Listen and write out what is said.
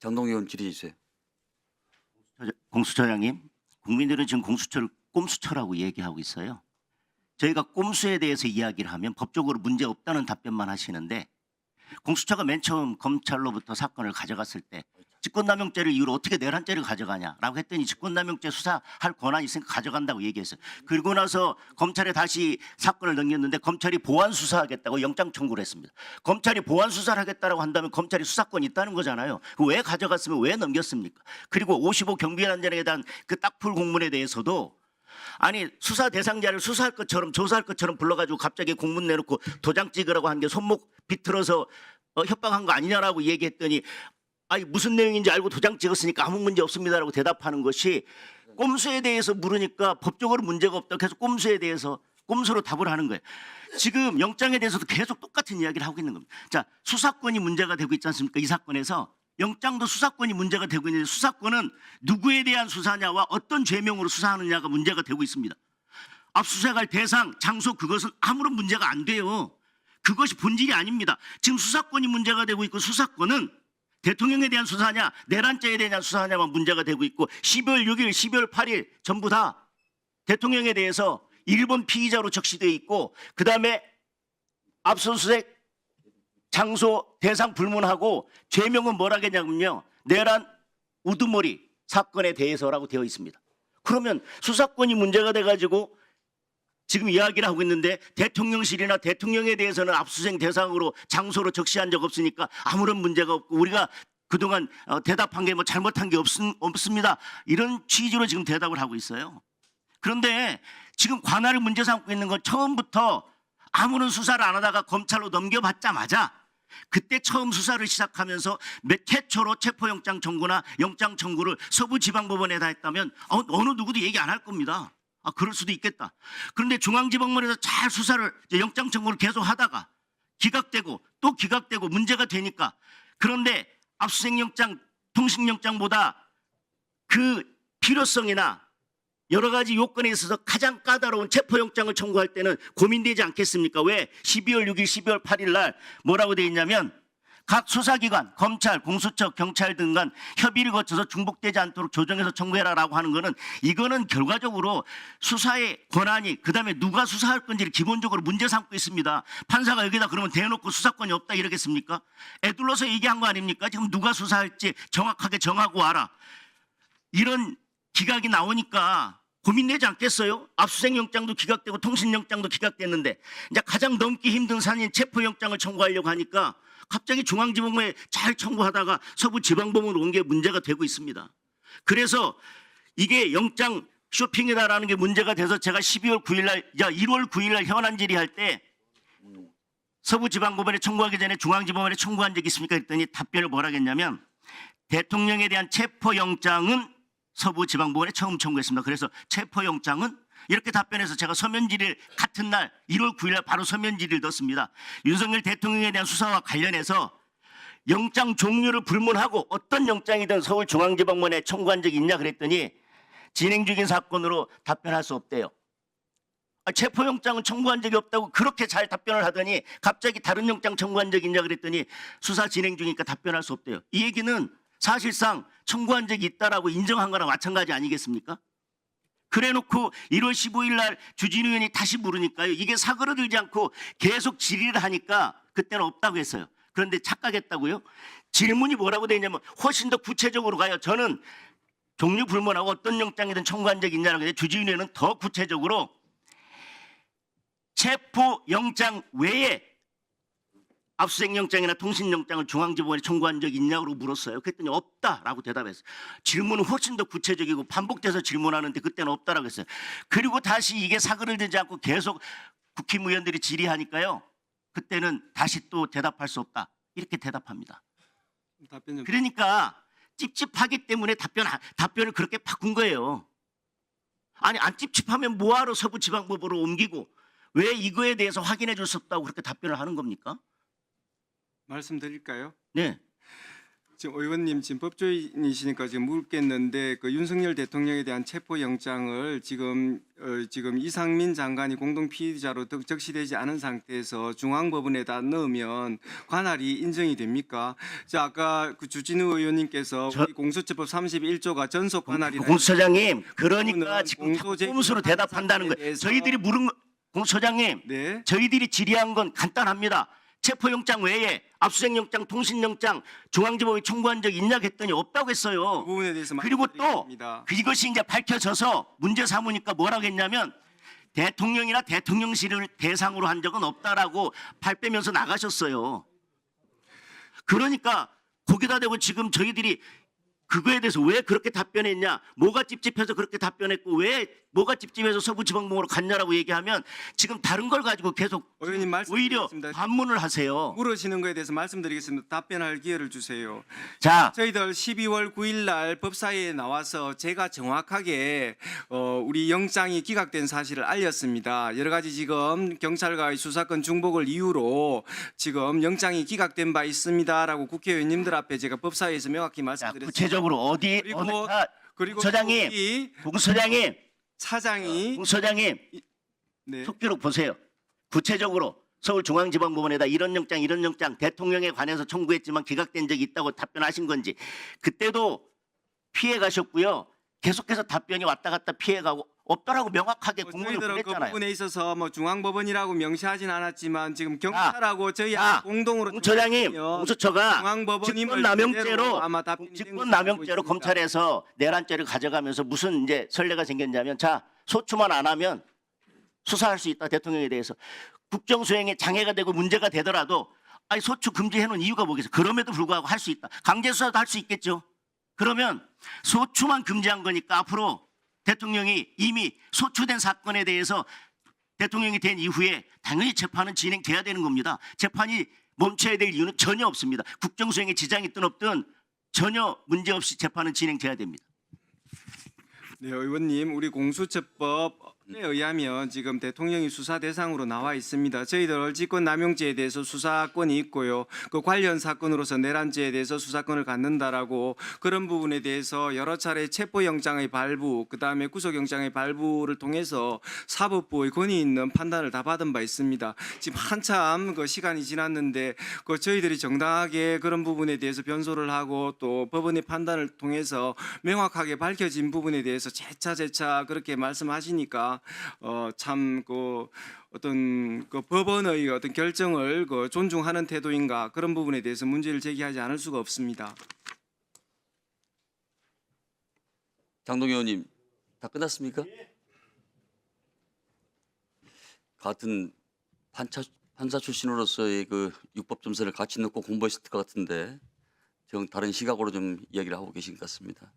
장동희 의원 질의 주세요. 공수처장님, 국민들은 지금 공수처를 꼼수처라고 얘기하고 있어요. 저희가 꼼수에 대해서 이야기를 하면 법적으로 문제 없다는 답변만 하시는데, 공수처가 맨 처음 검찰로부터 사건을 가져갔을 때 직권남용죄를 이유로 어떻게 내란죄를 가져가냐라고 했더니 직권남용죄 수사할 권한이 있으니까 가져간다고 얘기했어요. 그리고 나서 검찰에 다시 사건을 넘겼는데 검찰이 보완 수사하겠다고 영장 청구를 했습니다. 검찰이 보완 수사를 하겠다고 한다면 검찰이 수사권이 있다는 거잖아요. 왜 가져갔으면 왜 넘겼습니까? 그리고 55 경비안전에 대한 그 딱풀 공문에 대해서도 아니 수사 대상자를 수사할 것처럼 조사할 것처럼 불러가지고 갑자기 공문 내놓고 도장 찍으라고 한 게 손목 비틀어서 협박한 거 아니냐라고 얘기했더니 아니 무슨 내용인지 알고 도장 찍었으니까 아무 문제 없습니다라고 대답하는 것이, 꼼수에 대해서 물으니까 법적으로 문제가 없다 계속 꼼수에 대해서 꼼수로 답을 하는 거예요. 지금 영장에 대해서도 계속 똑같은 이야기를 하고 있는 겁니다. 자, 수사권이 문제가 되고 있지 않습니까? 이 사건에서 영장도 수사권이 문제가 되고 있는데, 수사권은 누구에 대한 수사냐와 어떤 죄명으로 수사하느냐가 문제가 되고 있습니다. 압수수색할 대상, 장소, 그것은 아무런 문제가 안 돼요. 그것이 본질이 아닙니다. 지금 수사권이 문제가 되고 있고, 수사권은 대통령에 대한 수사냐 내란죄에 대한 수사냐만 문제가 되고 있고, 12월 6일 12월 8일 전부 다 대통령에 대해서 일본 피의자로 적시되어 있고, 그 다음에 압수수색 장소 대상 불문하고 죄명은 뭐라겠냐면요, 내란 우두머리 사건에 대해서라고 되어 있습니다. 그러면 수사권이 문제가 돼가지고 지금 이야기를 하고 있는데, 대통령실이나 대통령에 대해서는 압수수색 대상으로 장소로 적시한 적 없으니까 아무런 문제가 없고, 우리가 그동안 대답한 게 뭐 잘못한 게 없습니다, 이런 취지로 지금 대답을 하고 있어요. 그런데 지금 관할을 문제 삼고 있는 건 처음부터 아무런 수사를 안 하다가 검찰로 넘겨받자마자 그때 처음 수사를 시작하면서 최초로 체포영장 청구나 영장 청구를 서부지방법원에다 했다면 어느 누구도 얘기 안 할 겁니다. 아, 그럴 수도 있겠다. 그런데 중앙지방법원에서 잘 수사를 영장 청구를 계속 하다가 기각되고 또 기각되고 문제가 되니까, 그런데 압수수색영장 통신영장보다 그 필요성이나 여러 가지 요건에 있어서 가장 까다로운 체포영장을 청구할 때는 고민되지 않겠습니까? 왜 12월 6일 12월 8일 날 뭐라고 되어 있냐면, 각 수사기관, 검찰, 공수처, 경찰 등 간 협의를 거쳐서 중복되지 않도록 조정해서 청구해라라고 하는 거는, 이거는 결과적으로 수사의 권한이, 그다음에 누가 수사할 건지를 기본적으로 문제 삼고 있습니다. 판사가 여기다 그러면 대놓고 수사권이 없다 이러겠습니까? 애둘러서 얘기한 거 아닙니까? 지금 누가 수사할지 정확하게 정하고 와라, 이런 기각이 나오니까 고민되지 않겠어요? 압수수색영장도 기각되고 통신영장도 기각됐는데, 이제 가장 넘기 힘든 산인 체포영장을 청구하려고 하니까 갑자기 중앙지법원에 잘 청구하다가 서부지방법원으로 온 게 문제가 되고 있습니다. 그래서 이게 영장 쇼핑이다라는 게 문제가 돼서 제가 1월 9일 날 현안 질의할 때 서부지방법원에 청구하기 전에 중앙지법원에 청구한 적이 있습니까? 했더니 답변을 뭐라 했냐면, 대통령에 대한 체포영장은 서부지방법원에 처음 청구했습니다. 그래서 체포영장은, 이렇게 답변해서 제가 서면 질의를 같은 날 1월 9일 날 바로 서면 질의를 넣었습니다. 윤석열 대통령에 대한 수사와 관련해서 영장 종류를 불문하고 어떤 영장이든 서울중앙지법원에 청구한 적이 있냐 그랬더니 진행 중인 사건으로 답변할 수 없대요. 체포영장은 청구한 적이 없다고 그렇게 잘 답변을 하더니 갑자기 다른 영장 청구한 적이 있냐 그랬더니 수사 진행 중이니까 답변할 수 없대요. 이 얘기는 사실상 청구한 적이 있다라고 인정한 거랑 마찬가지 아니겠습니까? 그래놓고 1월 15일 날 주진우 의원이 다시 물으니까요, 이게 사그러들지 않고 계속 질의를 하니까 그때는 없다고 했어요. 그런데 착각했다고요? 질문이 뭐라고 되어 있냐면 훨씬 더 구체적으로 가요. 저는 종류 불문하고 어떤 영장이든 청구한 적이 있냐라고 했는데, 주진우 의원은 더 구체적으로 체포영장 외에 압수수색영장이나 통신영장을 중앙지법원에 청구한 적이 있냐고 물었어요. 그랬더니 없다라고 대답했어요. 질문은 훨씬 더 구체적이고 반복돼서 질문하는데 그때는 없다라고 했어요. 그리고 다시 이게 사그러들지 않고 계속 국힘의원들이 질의하니까요, 그때는 다시 또 대답할 수 없다 이렇게 대답합니다. 그러니까 찝찝하기 때문에 답변을 그렇게 바꾼 거예요. 아니 안 찝찝하면 뭐하러 서부지방법으로 옮기고 왜 이거에 대해서 확인해 줄 수 없다고 그렇게 답변을 하는 겁니까? 말씀드릴까요? 네. 지금 의원님 지금 법조인이시니까 지금 묻겠는데 그 윤석열 대통령에 대한 체포 영장을 지금 이상민 장관이 공동 피의자로 적시되지 않은 상태에서 중앙법원에다 넣으면 관할이 인정이 됩니까? 자, 아까 그 주진우 의원님께서 우리 공수처법 31조가 전속 관할이 공수처장님, 그러니까 지금 공소제기 꼼수로 대답한다는 거예요. 대해서- 저희들이 물은 거, 공수처장님, 네. 저희들이 질의한 건 간단합니다. 체포영장 외에 압수수색영장, 통신영장 중앙지법에 청구한 적 있냐 했더니 없다고 그 했어요. 부분에 대해서 그리고 또 말씀드리겠습니다. 이것이 이제 밝혀져서 문제 삼으니까 뭐라고 했냐면 대통령이나 대통령실을 대상으로 한 적은 없다라고 발 빼면서 나가셨어요. 그러니까 거기다 대고 지금 저희들이 그거에 대해서 왜 그렇게 답변했냐, 뭐가 찝찝해서 그렇게 답변했고 왜 뭐가 찝찝해서 서부지방법으로 갔냐라고 얘기하면 지금 다른 걸 가지고 계속 의원님 오히려 말씀드리겠습니다. 반문을 하세요. 물으시는 거에 대해서 말씀드리겠습니다. 답변할 기회를 주세요. 자, 저희들 12월 9일 날 법사위에 나와서 제가 정확하게 우리 영장이 기각된 사실을 알렸습니다. 여러 가지 지금 경찰과의 수사권 중복을 이유로 지금 영장이 기각된 바 있습니다라고 국회의원님들 앞에 제가 법사위에서 명확히 자, 말씀드렸습니다. 구체적으로 어디 그리고- 어느 그리고 소장님, 이 공소장님, 차장이 공소장님 네. 속기록 보세요. 구체적으로 서울중앙지방법원에다 이런 영장 대통령에 관해서 청구했지만 기각된 적이 있다고 답변하신 건지, 그때도 피해 가셨고요. 계속해서 답변이 왔다 갔다 피해가고 없더라고 명확하게 국문을 저희들은 그 보냈잖아요. 부분에 있어서 뭐 중앙법원이라고 명시하진 않았지만 지금 경찰하고 저희 공동으로 공처장님, 청구하면 공수처가 중앙법원임을 직권남용죄로 그대로 아마 답변이 직권남용죄로 검찰에서 내란죄를 가져가면서 무슨 이제 선례가 생겼냐면, 자, 소추만 안 하면 수사할 수 있다. 대통령에 대해서 국정수행에 장애가 되고 문제가 되더라도 아니 소추 금지해 놓은 이유가 뭐겠어요? 그럼에도 불구하고 할 수 있다. 강제 수사도 할 수 있겠죠. 그러면 소추만 금지한 거니까 앞으로 대통령이 이미 소추된 사건에 대해서 대통령이 된 이후에 당연히 재판은 진행돼야 되는 겁니다. 재판이 멈춰야 될 이유는 전혀 없습니다. 국정수행에 지장이 있든 없든 전혀 문제없이 재판은 진행돼야 됩니다. 네, 의원님, 우리 공수처법에 의하면 지금 대통령이 수사 대상으로 나와 있습니다. 저희들 직권남용죄에 대해서 수사권이 있고요. 그 관련 사건으로서 내란죄에 대해서 수사권을 갖는다라고 그런 부분에 대해서 여러 차례 체포영장의 발부, 그다음에 구속영장의 발부를 통해서 사법부의 권위 있는 판단을 다 받은 바 있습니다. 지금 한참 그 시간이 지났는데 그 저희들이 정당하게 그런 부분에 대해서 변소를 하고 또 법원의 판단을 통해서 명확하게 밝혀진 부분에 대해서 재차 그렇게 말씀하시니까 참 그 어떤 그 법원의 어떤 결정을 그 존중하는 태도인가 그런 부분에 대해서 문제를 제기하지 않을 수가 없습니다. 장동 의원님 다 끝났습니까? 같은 판사 출신으로서의 그 육법 점수를 같이 넣고 공부하실 것 같은데 정 다른 시각으로 좀 이야기를 하고 계신 것 같습니다.